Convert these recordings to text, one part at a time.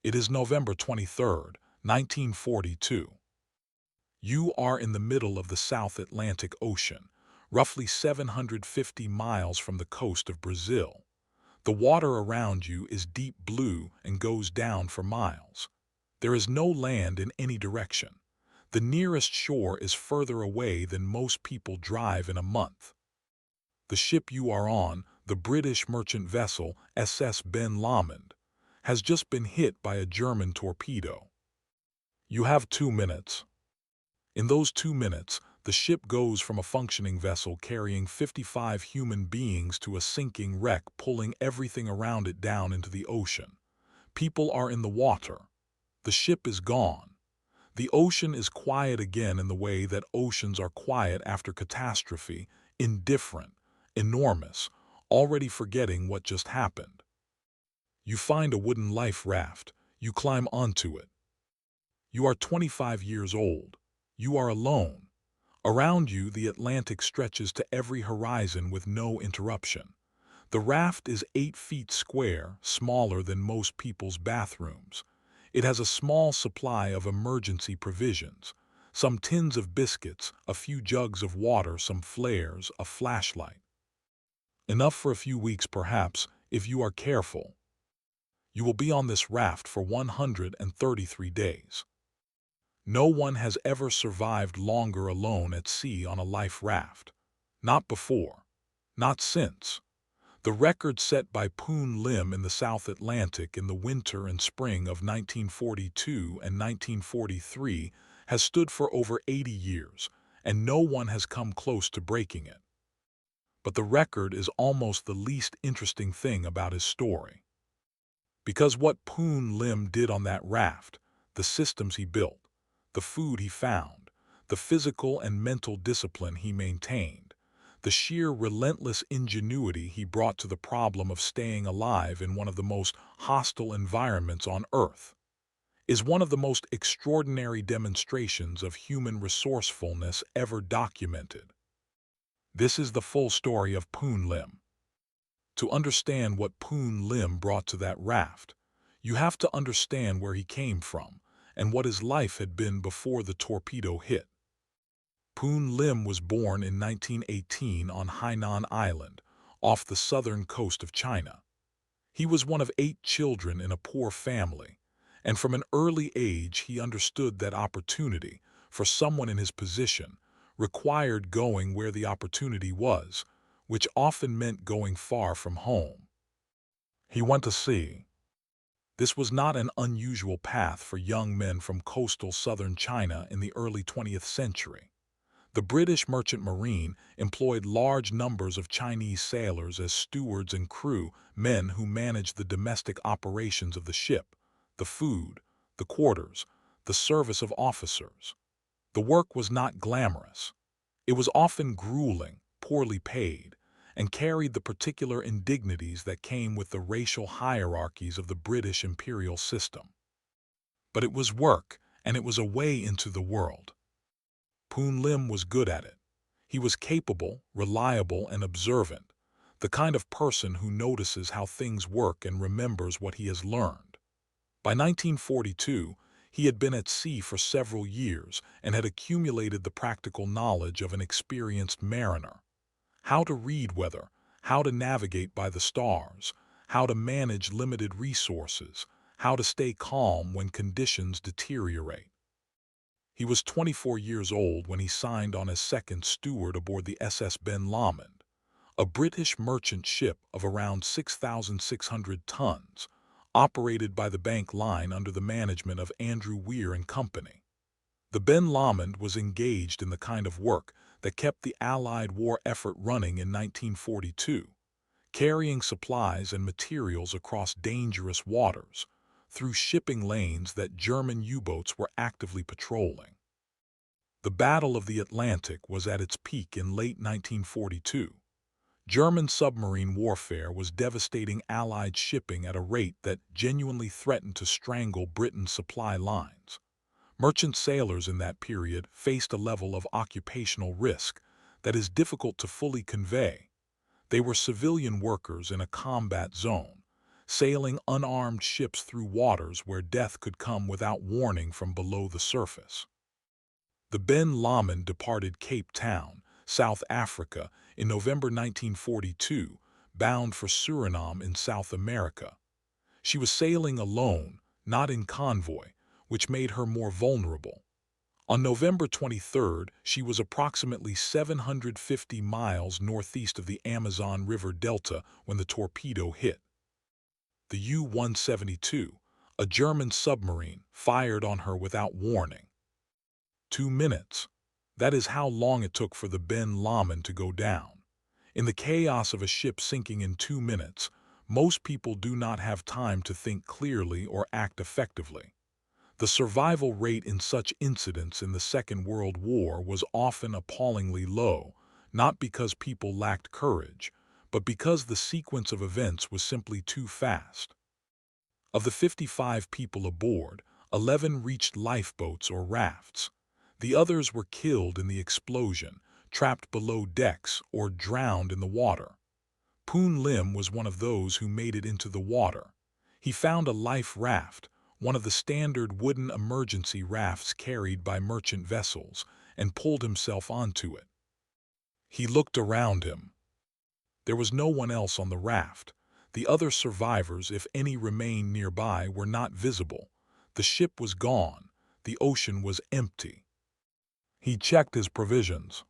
It is November 23rd, 1942. You are in the middle of the South Atlantic Ocean, roughly 750 miles from the coast of Brazil. The water around you is deep blue and goes down for miles. There is no land in any direction. The nearest shore is further away than most people drive in a month. The ship you are on, the British merchant vessel SS Ben Lomond, has just been hit by a German torpedo. You have 2 minutes. In those 2 minutes, the ship goes from a functioning vessel carrying 55 human beings to a sinking wreck pulling everything around it down into the ocean. People are in the water. The ship is gone. The ocean is quiet again in the way that oceans are quiet after catastrophe, indifferent, enormous, already forgetting what just happened. You find a wooden life raft. You climb onto it. You are 25 years old. You are alone. Around you, the Atlantic stretches to every horizon with no interruption. The raft is 8 feet square, smaller than most people's bathrooms. It has a small supply of emergency provisions, some tins of biscuits, a few jugs of water, some flares, a flashlight. Enough for a few weeks perhaps, if you are careful. You will be on this raft for 133 days. No one has ever survived longer alone at sea on a life raft. Not before. Not since. The record set by Poon Lim in the South Atlantic in the winter and spring of 1942 and 1943 has stood for over 80 years, and no one has come close to breaking it. But the record is almost the least interesting thing about his story. Because what Poon Lim did on that raft, the systems he built, the food he found, the physical and mental discipline he maintained, the sheer relentless ingenuity he brought to the problem of staying alive in one of the most hostile environments on Earth, is one of the most extraordinary demonstrations of human resourcefulness ever documented. This is the full story of Poon Lim. To understand what Poon Lim brought to that raft, you have to understand where he came from and what his life had been before the torpedo hit. Poon Lim was born in 1918 on Hainan Island, off the southern coast of China. He was one of 8 children in a poor family, and from an early age he understood that opportunity, for someone in his position, required going where the opportunity was, which often meant going far from home. He went to sea. This was not an unusual path for young men from coastal southern China in the early 20th century. The British merchant marine employed large numbers of Chinese sailors as stewards and crew, men who managed the domestic operations of the ship, the food, the quarters, the service of officers. The work was not glamorous. It was often grueling, poorly paid, and carried the particular indignities that came with the racial hierarchies of the British imperial system. But it was work, and it was a way into the world. Poon Lim was good at it. He was capable, reliable, and observant, the kind of person who notices how things work and remembers what he has learned. By 1942, he had been at sea for several years and had accumulated the practical knowledge of an experienced mariner. How to read weather, how to navigate by the stars, how to manage limited resources, how to stay calm when conditions deteriorate. He was 24 years old when he signed on as second steward aboard the SS Ben Lomond, a British merchant ship of around 6,600 tons, operated by the Bank Line under the management of Andrew Weir and Company. The Ben Lomond was engaged in the kind of work that kept the Allied war effort running in 1942, carrying supplies and materials across dangerous waters, through shipping lanes that German U-boats were actively patrolling. The Battle of the Atlantic was at its peak in late 1942. German submarine warfare was devastating Allied shipping at a rate that genuinely threatened to strangle Britain's supply lines. Merchant sailors in that period faced a level of occupational risk that is difficult to fully convey. They were civilian workers in a combat zone, sailing unarmed ships through waters where death could come without warning from below the surface. The Ben Lamen departed Cape Town, South Africa, in November 1942, bound for Suriname in South America. She was sailing alone, not in convoy, which made her more vulnerable. On November 23rd, she was approximately 750 miles northeast of the Amazon River Delta when the torpedo hit. The U-172, a German submarine, fired on her without warning. 2 minutes. That is how long it took for the Ben Lamen to go down. In the chaos of a ship sinking in 2 minutes, most people do not have time to think clearly or act effectively. The survival rate in such incidents in the Second World War was often appallingly low, not because people lacked courage, but because the sequence of events was simply too fast. Of the 55 people aboard, 11 reached lifeboats or rafts. The others were killed in the explosion, trapped below decks, or drowned in the water. Poon Lim was one of those who made it into the water. He found a life raft, one of the standard wooden emergency rafts carried by merchant vessels, and pulled himself onto it. He looked around him. There was no one else on the raft. The other survivors, if any remained nearby, were not visible. The ship was gone. The ocean was empty. He checked his provisions.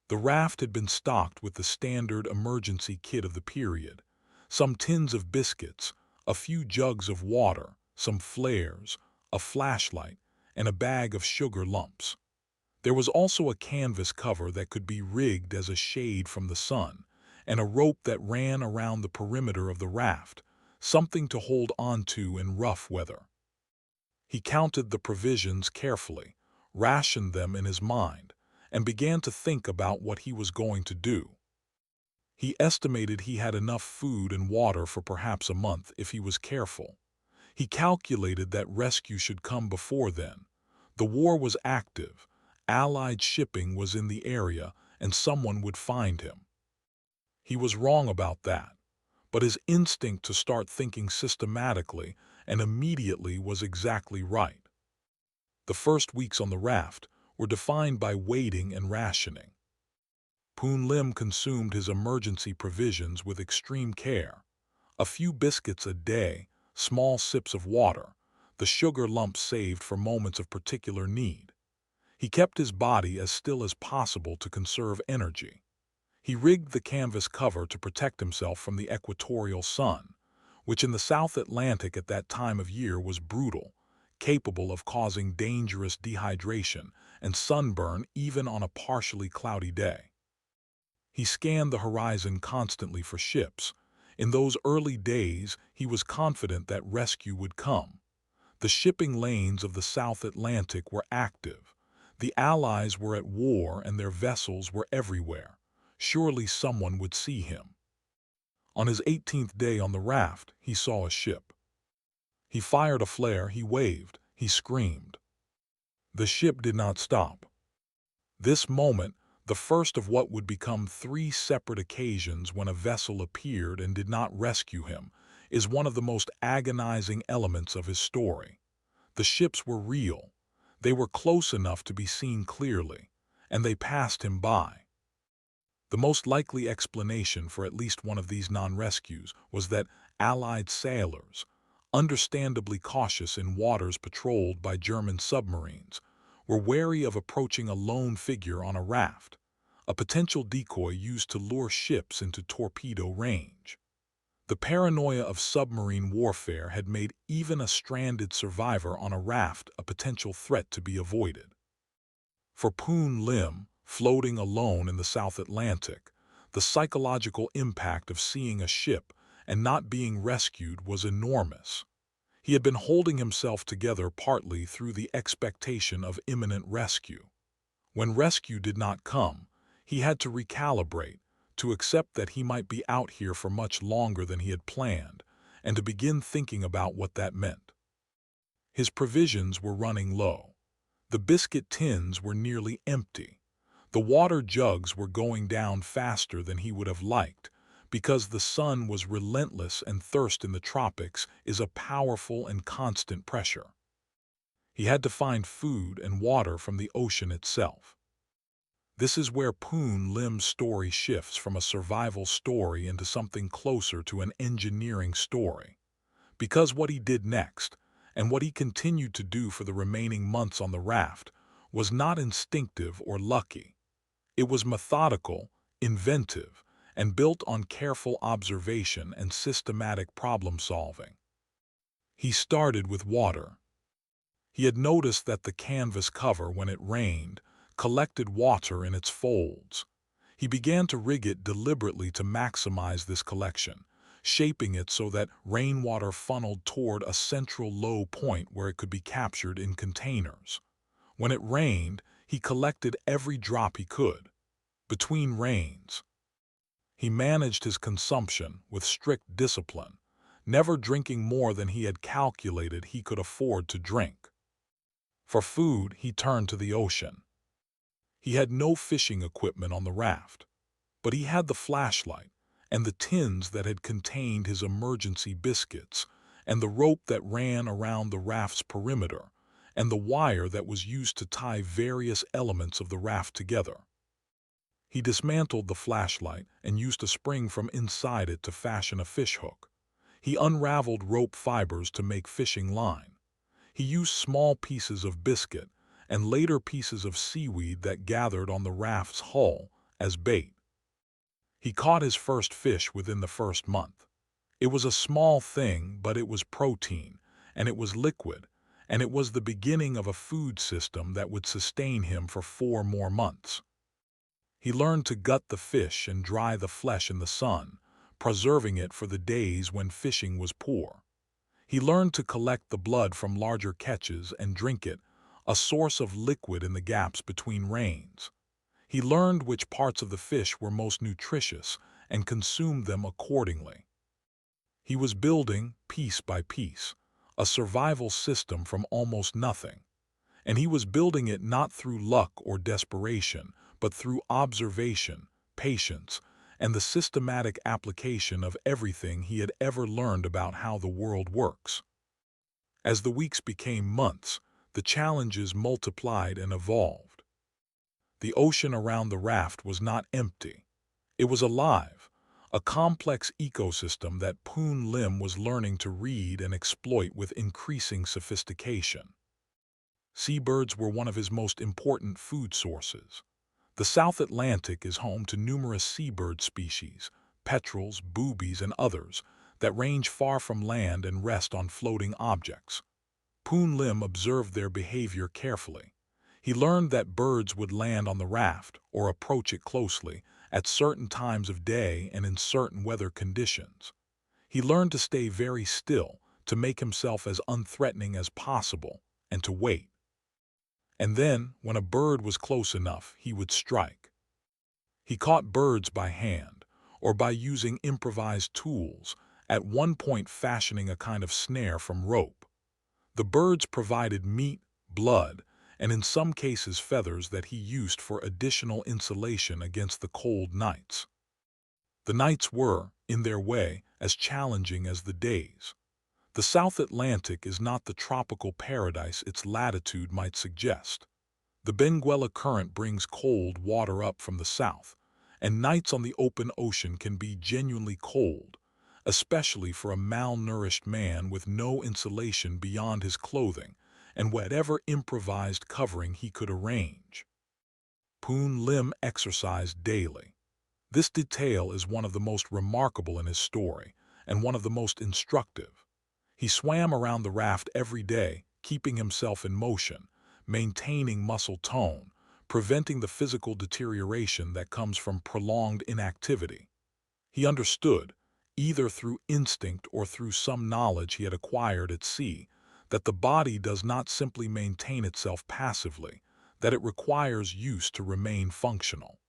The raft had been stocked with the standard emergency kit of the period: some tins of biscuits, a few jugs of water, some flares, a flashlight, and a bag of sugar lumps. There was also a canvas cover that could be rigged as a shade from the sun, and a rope that ran around the perimeter of the raft, something to hold onto in rough weather. He counted the provisions carefully, rationed them in his mind, and began to think about what he was going to do. He estimated he had enough food and water for perhaps a month if he was careful. He calculated that rescue should come before then. The war was active, Allied shipping was in the area, and someone would find him. He was wrong about that, but his instinct to start thinking systematically and immediately was exactly right. The first weeks on the raft were defined by waiting and rationing. Poon Lim consumed his emergency provisions with extreme care. A few biscuits a day, small sips of water, the sugar lumps saved for moments of particular need. He kept his body as still as possible to conserve energy. He rigged the canvas cover to protect himself from the equatorial sun, which in the South Atlantic at that time of year was brutal, capable of causing dangerous dehydration and sunburn even on a partially cloudy day. He scanned the horizon constantly for ships. In those early days, he was confident that rescue would come. The shipping lanes of the South Atlantic were active. The Allies were at war and their vessels were everywhere. Surely someone would see him. On his 18th day on the raft, he saw a ship. He fired a flare, he waved, he screamed. The ship did not stop. This moment, the first of what would become 3 separate occasions when a vessel appeared and did not rescue him, is one of the most agonizing elements of his story. The ships were real. They were close enough to be seen clearly, and they passed him by. The most likely explanation for at least one of these non-rescues was that Allied sailors, understandably cautious in waters patrolled by German submarines, were wary of approaching a lone figure on a raft, a potential decoy used to lure ships into torpedo range. The paranoia of submarine warfare had made even a stranded survivor on a raft a potential threat to be avoided. For Poon Lim, floating alone in the South Atlantic, the psychological impact of seeing a ship and not being rescued was enormous. He had been holding himself together partly through the expectation of imminent rescue. When rescue did not come, he had to recalibrate, to accept that he might be out here for much longer than he had planned, and to begin thinking about what that meant. His provisions were running low. The biscuit tins were nearly empty. The water jugs were going down faster than he would have liked, because the sun was relentless and thirst in the tropics is a powerful and constant pressure. He had to find food and water from the ocean itself. This is where Poon Lim's story shifts from a survival story into something closer to an engineering story. Because what he did next, and what he continued to do for the remaining months on the raft, was not instinctive or lucky. It was methodical, inventive, and built on careful observation and systematic problem-solving. He started with water. He had noticed that the canvas cover, when it rained, collected water in its folds. He began to rig it deliberately to maximize this collection, shaping it so that rainwater funneled toward a central low point where it could be captured in containers. When it rained, he collected every drop he could. Between rains, he managed his consumption with strict discipline, never drinking more than he had calculated he could afford to drink. For food, he turned to the ocean. He had no fishing equipment on the raft, but he had the flashlight and the tins that had contained his emergency biscuits, and the rope that ran around the raft's perimeter, and the wire that was used to tie various elements of the raft together. He dismantled the flashlight and used a spring from inside it to fashion a fishhook. He unraveled rope fibers to make fishing line. He used small pieces of biscuit and later pieces of seaweed that gathered on the raft's hull as bait. He caught his first fish within the first month. It was a small thing, but it was protein, and it was liquid, and it was the beginning of a food system that would sustain him for 4 more months. He learned to gut the fish and dry the flesh in the sun, preserving it for the days when fishing was poor. He learned to collect the blood from larger catches and drink it, a source of liquid in the gaps between rains. He learned which parts of the fish were most nutritious and consumed them accordingly. He was building, piece by piece, a survival system from almost nothing. And he was building it not through luck or desperation, but through observation, patience, and the systematic application of everything he had ever learned about how the world works. As the weeks became months, the challenges multiplied and evolved. The ocean around the raft was not empty. It was alive, a complex ecosystem that Poon Lim was learning to read and exploit with increasing sophistication. Seabirds were one of his most important food sources. The South Atlantic is home to numerous seabird species, petrels, boobies, and others, that range far from land and rest on floating objects. Poon Lim observed their behavior carefully. He learned that birds would land on the raft or approach it closely at certain times of day and in certain weather conditions. He learned to stay very still, to make himself as unthreatening as possible, and to wait. And then, when a bird was close enough, he would strike. He caught birds by hand, or by using improvised tools, at one point fashioning a kind of snare from rope. The birds provided meat, blood, and in some cases feathers that he used for additional insulation against the cold nights. The nights were, in their way, as challenging as the days. The South Atlantic is not the tropical paradise its latitude might suggest. The Benguela Current brings cold water up from the south, and nights on the open ocean can be genuinely cold, especially for a malnourished man with no insulation beyond his clothing and whatever improvised covering he could arrange. Poon Lim exercised daily. This detail is one of the most remarkable in his story, and one of the most instructive. He swam around the raft every day, keeping himself in motion, maintaining muscle tone, preventing the physical deterioration that comes from prolonged inactivity. He understood, either through instinct or through some knowledge he had acquired at sea, that the body does not simply maintain itself passively, that it requires use to remain functional.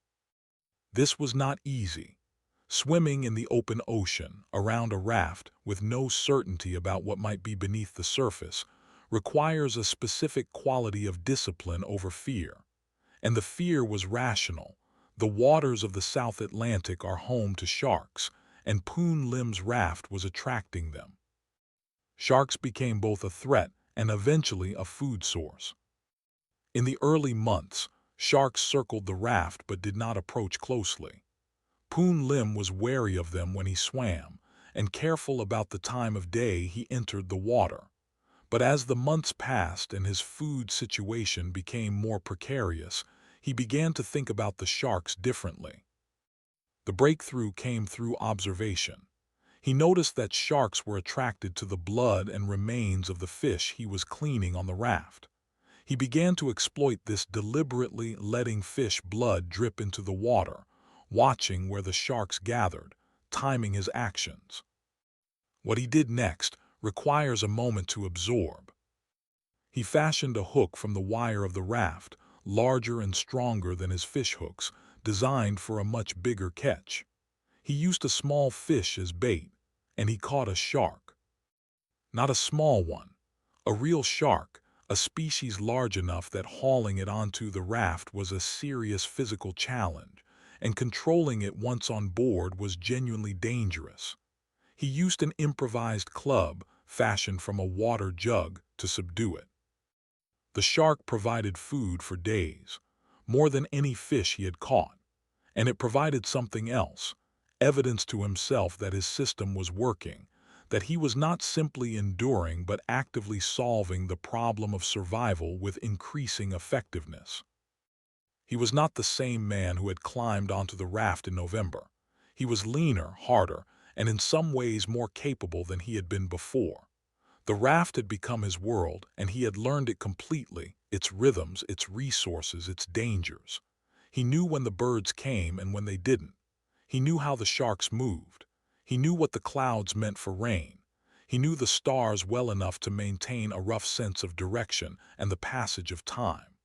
This was not easy. Swimming in the open ocean, around a raft, with no certainty about what might be beneath the surface, requires a specific quality of discipline over fear. And the fear was rational. The waters of the South Atlantic are home to sharks, and Poon Lim's raft was attracting them. Sharks became both a threat and eventually a food source. In the early months, sharks circled the raft but did not approach closely. Poon Lim was wary of them when he swam, and careful about the time of day he entered the water. But as the months passed and his food situation became more precarious, he began to think about the sharks differently. The breakthrough came through observation. He noticed that sharks were attracted to the blood and remains of the fish he was cleaning on the raft. He began to exploit this, deliberately letting fish blood drip into the water, watching where the sharks gathered, timing his actions. What he did next requires a moment to absorb. He fashioned a hook from the wire of the raft, larger and stronger than his fish hooks, designed for a much bigger catch. He used a small fish as bait, and he caught a shark. Not a small one, a real shark, a species large enough that hauling it onto the raft was a serious physical challenge, and controlling it once on board was genuinely dangerous. He used an improvised club, fashioned from a water jug, to subdue it. The shark provided food for days, more than any fish he had caught, and it provided something else, evidence to himself that his system was working, that he was not simply enduring but actively solving the problem of survival with increasing effectiveness. He was not the same man who had climbed onto the raft in November. He was leaner, harder, and in some ways more capable than he had been before. The raft had become his world, and he had learned it completely, its rhythms, its resources, its dangers. He knew when the birds came and when they didn't. He knew how the sharks moved. He knew what the clouds meant for rain. He knew the stars well enough to maintain a rough sense of direction and the passage of time.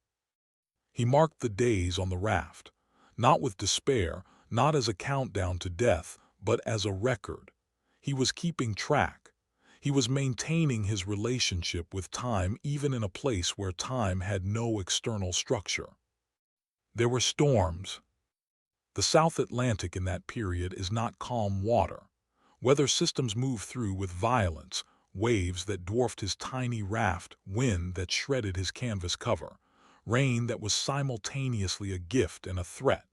He marked the days on the raft, not with despair, not as a countdown to death, but as a record. He was keeping track. He was maintaining his relationship with time even in a place where time had no external structure. There were storms. The South Atlantic in that period is not calm water. Weather systems moved through with violence, waves that dwarfed his tiny raft, wind that shredded his canvas cover, rain that was simultaneously a gift and a threat.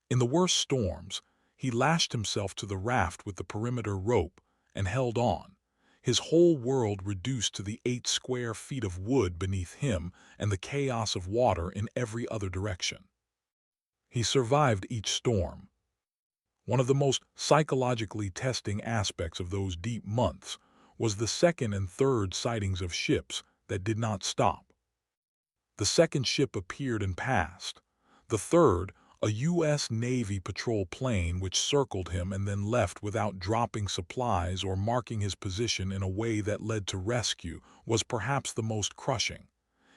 In the worst storms, he lashed himself to the raft with the perimeter rope and held on, his whole world reduced to the 8 square feet of wood beneath him and the chaos of water in every other direction. He survived each storm. One of the most psychologically testing aspects of those deep months was the second and third sightings of ships that did not stop. The second ship appeared and passed. The third, a U.S. Navy patrol plane which circled him and then left without dropping supplies or marking his position in a way that led to rescue, was perhaps the most crushing.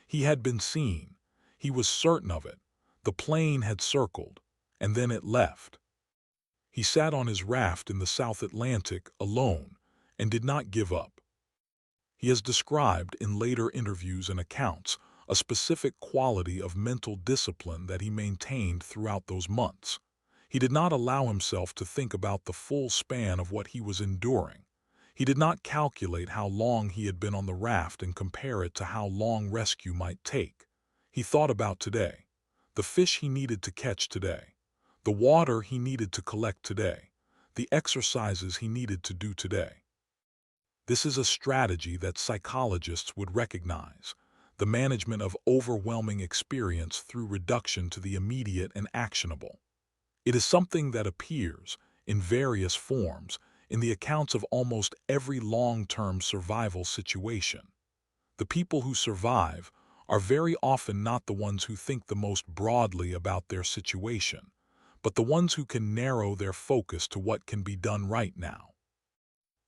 He had been seen. He was certain of it. The plane had circled, and then it left. He sat on his raft in the South Atlantic alone and did not give up. He has described in later interviews and accounts a specific quality of mental discipline that he maintained throughout those months. He did not allow himself to think about the full span of what he was enduring. He did not calculate how long he had been on the raft and compare it to how long rescue might take. He thought about today, the fish he needed to catch today, the water he needed to collect today, the exercises he needed to do today. This is a strategy that psychologists would recognize, the management of overwhelming experience through reduction to the immediate and actionable. It is something that appears, in various forms, in the accounts of almost every long-term survival situation. The people who survive are very often not the ones who think the most broadly about their situation, but the ones who can narrow their focus to what can be done right now.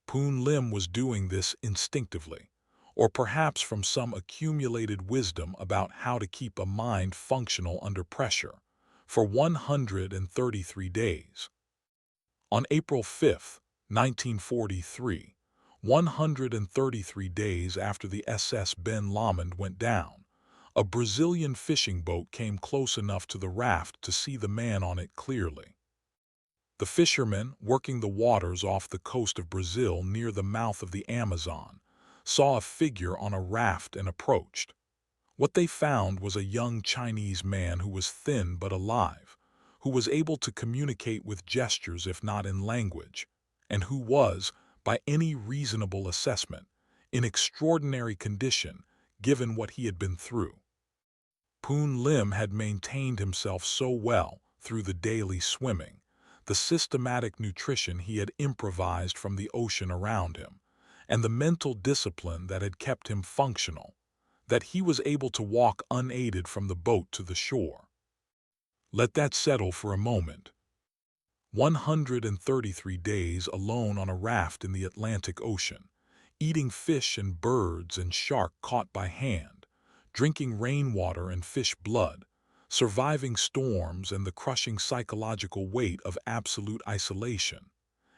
Poon Lim was doing this instinctively, or perhaps from some accumulated wisdom about how to keep a mind functional under pressure, for 133 days. On April 5, 1943, 133 days after the SS Ben Lomond went down, a Brazilian fishing boat came close enough to the raft to see the man on it clearly. The fishermen, working the waters off the coast of Brazil near the mouth of the Amazon, saw a figure on a raft and approached. What they found was a young Chinese man who was thin but alive, who was able to communicate with gestures if not in language, and who was, by any reasonable assessment, in extraordinary condition given what he had been through. Poon Lim had maintained himself so well through the daily swimming, the systematic nutrition he had improvised from the ocean around him, and the mental discipline that had kept him functional, that he was able to walk unaided from the boat to the shore. Let that settle for a moment. 133 days alone on a raft in the Atlantic Ocean, eating fish and birds and shark caught by hand, drinking rainwater and fish blood, surviving storms and the crushing psychological weight of absolute isolation.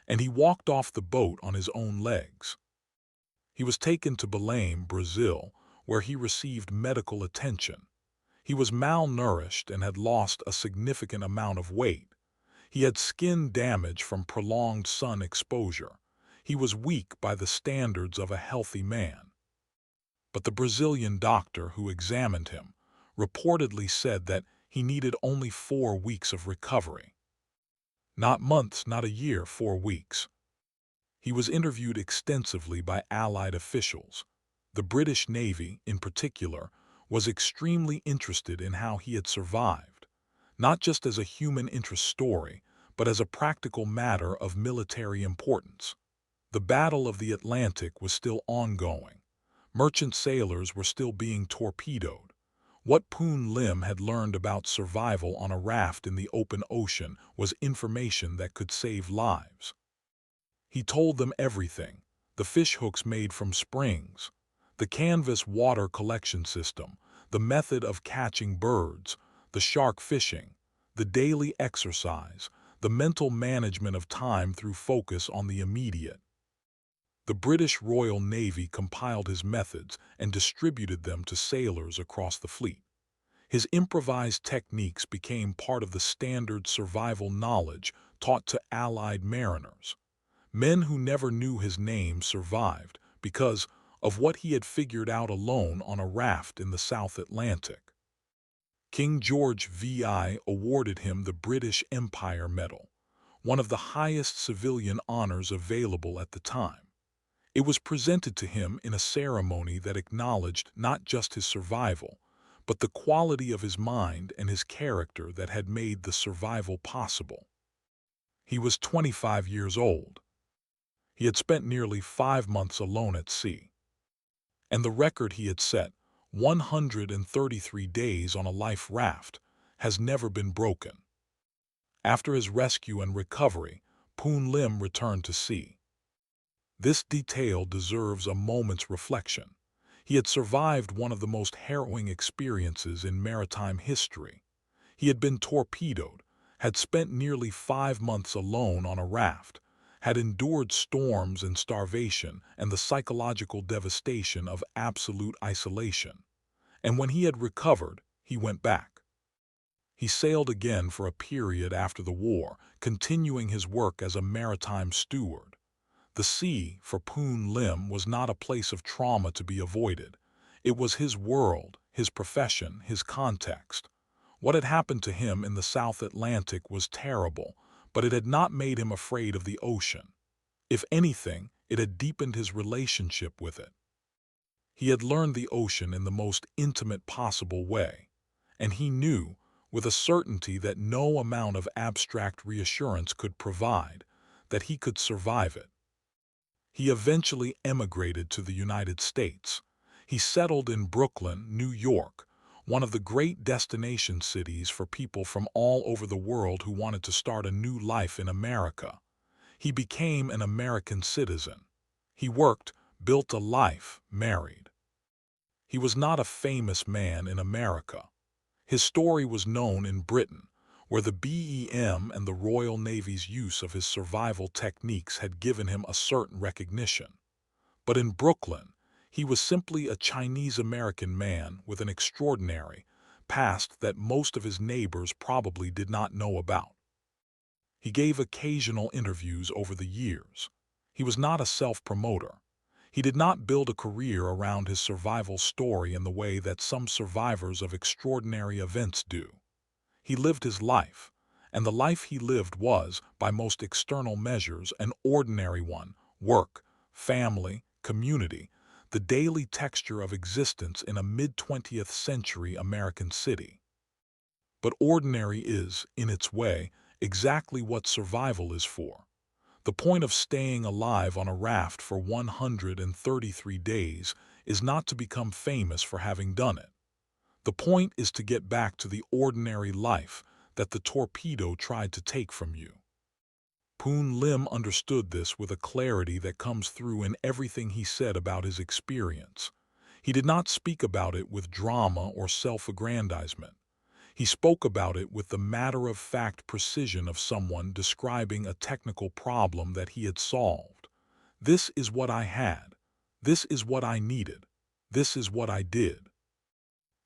And he walked off the boat on his own legs. He was taken to Belém, Brazil, where he received medical attention. He was malnourished and had lost a significant amount of weight. He had skin damage from prolonged sun exposure. He was weak by the standards of a healthy man. But the Brazilian doctor who examined him reportedly said that he needed only 4 weeks of recovery. Not months, not a year, 4 weeks. He was interviewed extensively by Allied officials. The British Navy, in particular, was extremely interested in how he had survived, not just as a human interest story, but as a practical matter of military importance. The Battle of the Atlantic was still ongoing. Merchant sailors were still being torpedoed. What Poon Lim had learned about survival on a raft in the open ocean was information that could save lives. He told them everything: the fishhooks made from springs, the canvas water collection system, the method of catching birds, the shark fishing, the daily exercise, the mental management of time through focus on the immediate. The British Royal Navy compiled his methods and distributed them to sailors across the fleet. His improvised techniques became part of the standard survival knowledge taught to Allied mariners. Men who never knew his name survived because of what he had figured out alone on a raft in the South Atlantic. King George VI awarded him the British Empire Medal, one of the highest civilian honors available at the time. It was presented to him in a ceremony that acknowledged not just his survival, but the quality of his mind and his character that had made the survival possible. He was 25 years old. He had spent nearly 5 months alone at sea. And the record he had set, 133 days on a life raft, has never been broken. After his rescue and recovery, Poon Lim returned to sea. This detail deserves a moment's reflection. He had survived one of the most harrowing experiences in maritime history. He had been torpedoed, had spent nearly 5 months alone on a raft, had endured storms and starvation and the psychological devastation of absolute isolation. And when he had recovered, he went back. He sailed again for a period after the war, continuing his work as a maritime steward. The sea, for Poon Lim, was not a place of trauma to be avoided. It was his world, his profession, his context. What had happened to him in the South Atlantic was terrible, but it had not made him afraid of the ocean. If anything, it had deepened his relationship with it. He had learned the ocean in the most intimate possible way, and he knew, with a certainty that no amount of abstract reassurance could provide, that he could survive it. He eventually emigrated to the United States. He settled in Brooklyn, New York, one of the great destination cities for people from all over the world who wanted to start a new life in America. He became an American citizen. He worked, built a life, married. He was not a famous man in America. His story was known in Britain, where the BEM and the Royal Navy's use of his survival techniques had given him a certain recognition. But in Brooklyn, he was simply a Chinese-American man with an extraordinary past that most of his neighbors probably did not know about. He gave occasional interviews over the years. He was not a self-promoter. He did not build a career around his survival story in the way that some survivors of extraordinary events do. He lived his life, and the life he lived was, by most external measures, an ordinary one: work, family, community, the daily texture of existence in a mid-20th century American city. But ordinary is, in its way, exactly what survival is for. The point of staying alive on a raft for 133 days is not to become famous for having done it. The point is to get back to the ordinary life that the torpedo tried to take from you. Poon Lim understood this with a clarity that comes through in everything he said about his experience. He did not speak about it with drama or self-aggrandizement. He spoke about it with the matter-of-fact precision of someone describing a technical problem that he had solved. This is what I had. This is what I needed. This is what I did.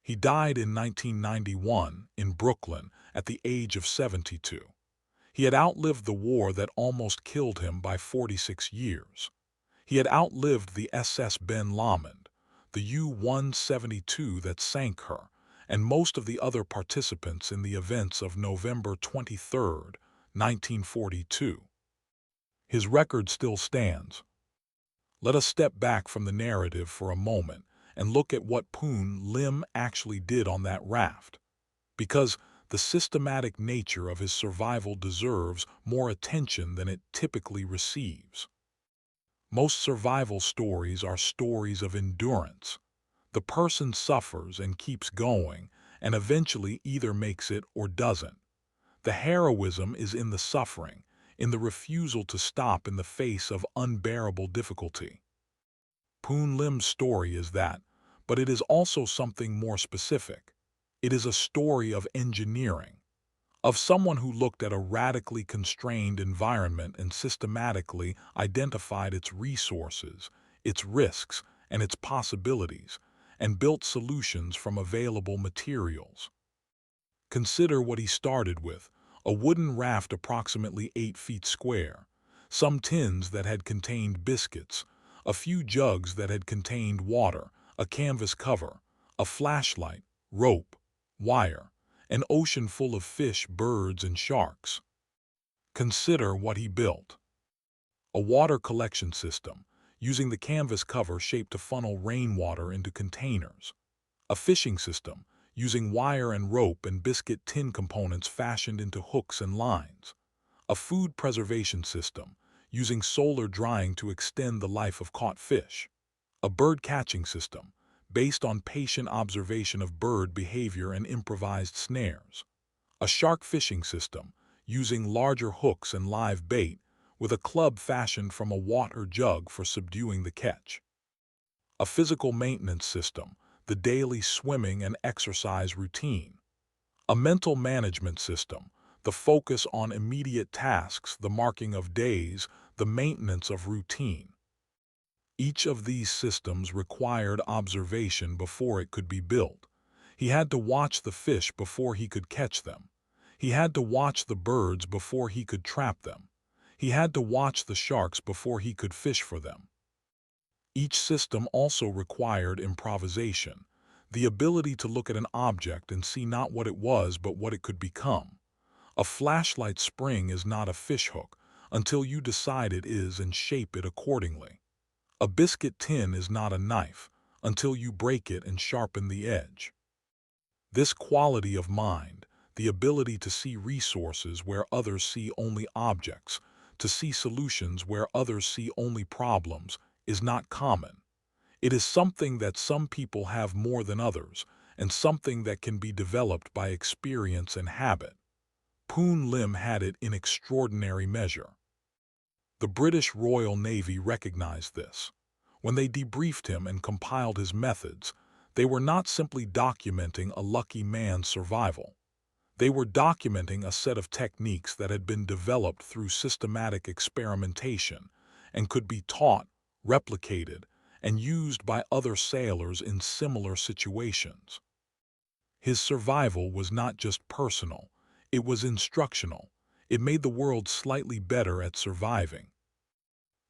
He died in 1991 in Brooklyn at the age of 72. He had outlived the war that almost killed him by 46 years. He had outlived the SS Ben Lomond, the U-172 that sank her, and most of the other participants in the events of November 23, 1942. His record still stands. Let us step back from the narrative for a moment and look at what Poon Lim actually did on that raft. Because the systematic nature of his survival deserves more attention than it typically receives. Most survival stories are stories of endurance. The person suffers and keeps going, and eventually either makes it or doesn't. The heroism is in the suffering, in the refusal to stop in the face of unbearable difficulty. Poon Lim's story is that, but it is also something more specific. It is a story of engineering, of someone who looked at a radically constrained environment and systematically identified its resources, its risks, and its possibilities, and built solutions from available materials. Consider what he started with: a wooden raft approximately 8 feet square, some tins that had contained biscuits, a few jugs that had contained water, a canvas cover, a flashlight, rope, wire, an ocean full of fish, birds, and sharks. Consider what he built. A water collection system, using the canvas cover shaped to funnel rainwater into containers. A fishing system, using wire and rope and biscuit tin components fashioned into hooks and lines. A food preservation system, using solar drying to extend the life of caught fish. A bird catching system, based on patient observation of bird behavior and improvised snares. A shark fishing system, using larger hooks and live bait, with a club fashioned from a water jug for subduing the catch. A physical maintenance system, the daily swimming and exercise routine. A mental management system, the focus on immediate tasks, the marking of days, the maintenance of routine. Each of these systems required observation before it could be built. He had to watch the fish before he could catch them. He had to watch the birds before he could trap them. He had to watch the sharks before he could fish for them. Each system also required improvisation, the ability to look at an object and see not what it was but what it could become. A flashlight spring is not a fishhook until you decide it is and shape it accordingly. A biscuit tin is not a knife until you break it and sharpen the edge. This quality of mind, the ability to see resources where others see only objects, to see solutions where others see only problems, is not common. It is something that some people have more than others, and something that can be developed by experience and habit. Poon Lim had it in extraordinary measure. The British Royal Navy recognized this. When they debriefed him and compiled his methods, they were not simply documenting a lucky man's survival. They were documenting a set of techniques that had been developed through systematic experimentation and could be taught, replicated, and used by other sailors in similar situations. His survival was not just personal, it was instructional. It made the world slightly better at surviving.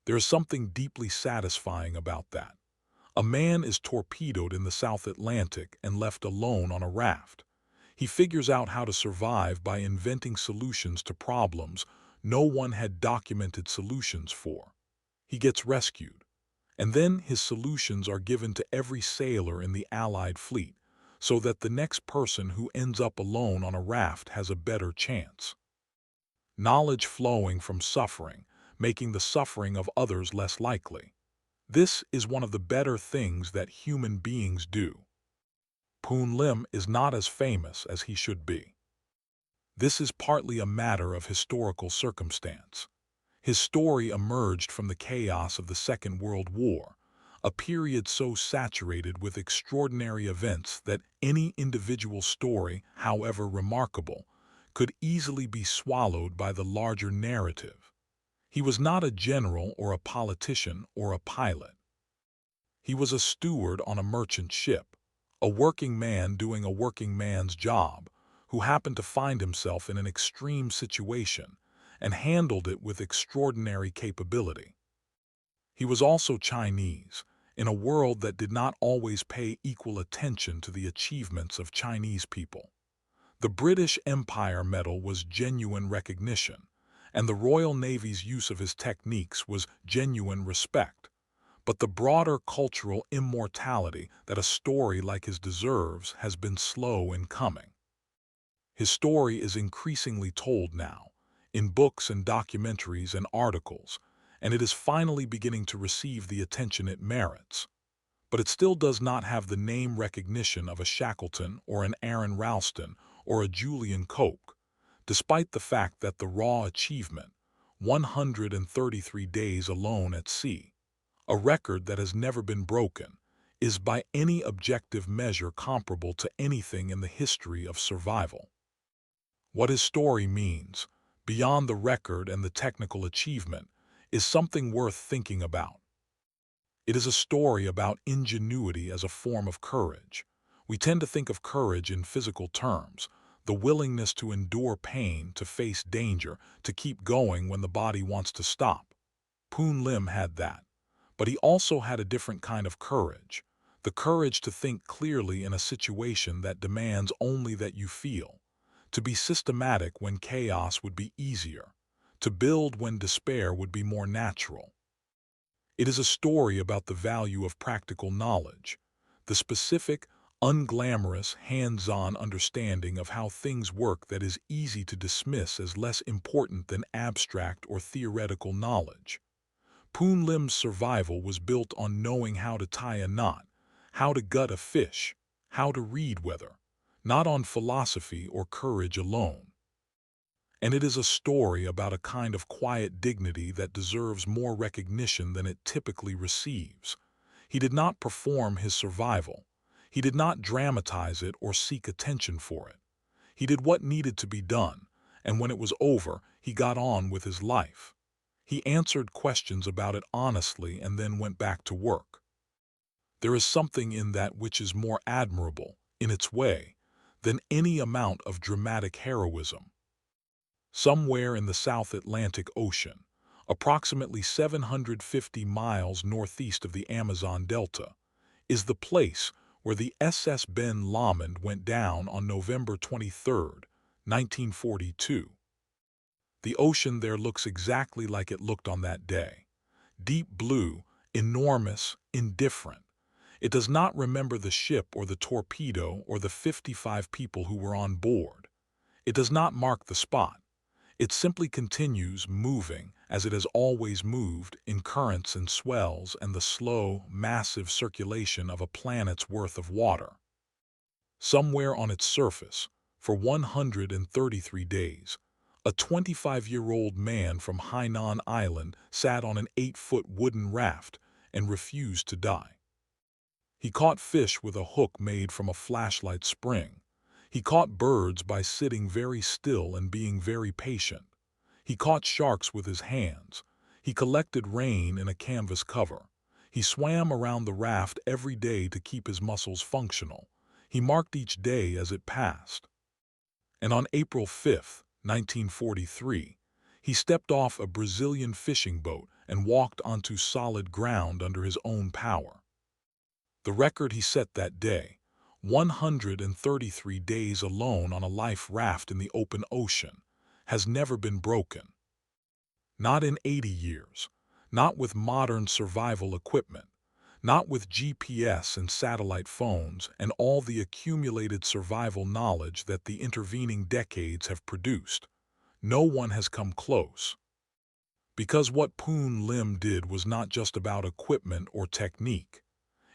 There is something deeply satisfying about that. A man is torpedoed in the South Atlantic and left alone on a raft. He figures out how to survive by inventing solutions to problems no one had documented solutions for. He gets rescued, and then his solutions are given to every sailor in the Allied fleet, so that the next person who ends up alone on a raft has a better chance. Knowledge flowing from suffering, making the suffering of others less likely. This is one of the better things that human beings do. Poon Lim is not as famous as he should be. This is partly a matter of historical circumstance. His story emerged from the chaos of the Second World War, a period so saturated with extraordinary events that any individual story, however remarkable, could easily be swallowed by the larger narrative. He was not a general or a politician or a pilot. He was a steward on a merchant ship, a working man doing a working man's job, who happened to find himself in an extreme situation and handled it with extraordinary capability. He was also Chinese, in a world that did not always pay equal attention to the achievements of Chinese people. The British Empire medal was genuine recognition, and the Royal Navy's use of his techniques was genuine respect. But the broader cultural immortality that a story like his deserves has been slow in coming. His story is increasingly told now, in books and documentaries and articles, and it is finally beginning to receive the attention it merits. But it still does not have the name recognition of a Shackleton or an Aaron Ralston or a Julian Coke, despite the fact that the raw achievement, 133 days alone at sea, a record that has never been broken, is by any objective measure comparable to anything in the history of survival. What his story means, beyond the record and the technical achievement, is something worth thinking about. It is a story about ingenuity as a form of courage. We tend to think of courage in physical terms, the willingness to endure pain, to face danger, to keep going when the body wants to stop. Poon Lim had that. But he also had a different kind of courage, the courage to think clearly in a situation that demands only that you feel, to be systematic when chaos would be easier, to build when despair would be more natural. It is a story about the value of practical knowledge, the specific, unglamorous, hands-on understanding of how things work that is easy to dismiss as less important than abstract or theoretical knowledge. Poon Lim's survival was built on knowing how to tie a knot, how to gut a fish, how to read weather, not on philosophy or courage alone. And it is a story about a kind of quiet dignity that deserves more recognition than it typically receives. He did not perform his survival. He did not dramatize it or seek attention for it. He did what needed to be done, and when it was over, he got on with his life. He answered questions about it honestly and then went back to work. There is something in that which is more admirable, in its way, than any amount of dramatic heroism. Somewhere in the South Atlantic Ocean, approximately 750 miles northeast of the Amazon Delta, is the place where the SS Ben Lomond went down on November 23, 1942. The ocean there looks exactly like it looked on that day. Deep blue, enormous, indifferent. It does not remember the ship or the torpedo or the 55 people who were on board. It does not mark the spot. It simply continues moving as it has always moved in currents and swells and the slow, massive circulation of a planet's worth of water. Somewhere on its surface, for 133 days, a 25-year-old man from Hainan Island sat on an 8-foot wooden raft and refused to die. He caught fish with a hook made from a flashlight spring. He caught birds by sitting very still and being very patient. He caught sharks with his hands. He collected rain in a canvas cover. He swam around the raft every day to keep his muscles functional. He marked each day as it passed. And on April 5, 1943, he stepped off a Brazilian fishing boat and walked onto solid ground under his own power. The record he set that day, 133 days alone on a life raft in the open ocean, has never been broken. Not in 80 years, not with modern survival equipment, not with GPS and satellite phones and all the accumulated survival knowledge that the intervening decades have produced. No one has come close. Because what Poon Lim did was not just about equipment or technique.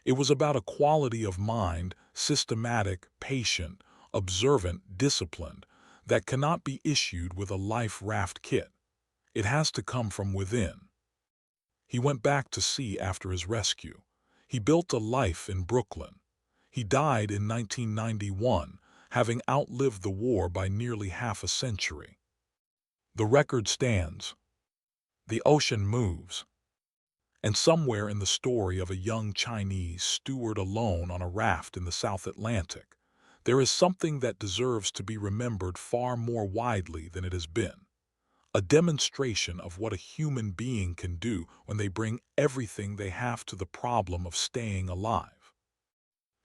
It was about a quality of mind, systematic, patient, observant, disciplined, that cannot be issued with a life raft kit. It has to come from within. He went back to sea after his rescue. He built a life in Brooklyn. He died in 1991, having outlived the war by nearly half a century. The record stands. The ocean moves. And somewhere in the story of a young Chinese steward alone on a raft in the South Atlantic, there is something that deserves to be remembered far more widely than it has been. A demonstration of what a human being can do when they bring everything they have to the problem of staying alive.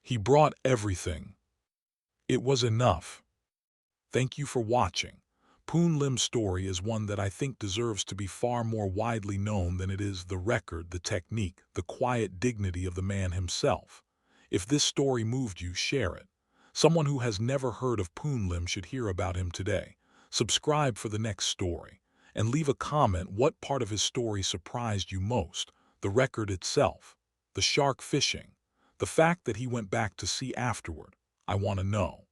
He brought everything. It was enough. Thank you for watching. Poon Lim's story is one that I think deserves to be far more widely known than it is the record, the technique, the quiet dignity of the man himself. If this story moved you, share it. Someone who has never heard of Poon Lim should hear about him today. Subscribe for the next story. And leave a comment what part of his story surprised you most. The record itself, the shark fishing, the fact that he went back to sea afterward. I want to know.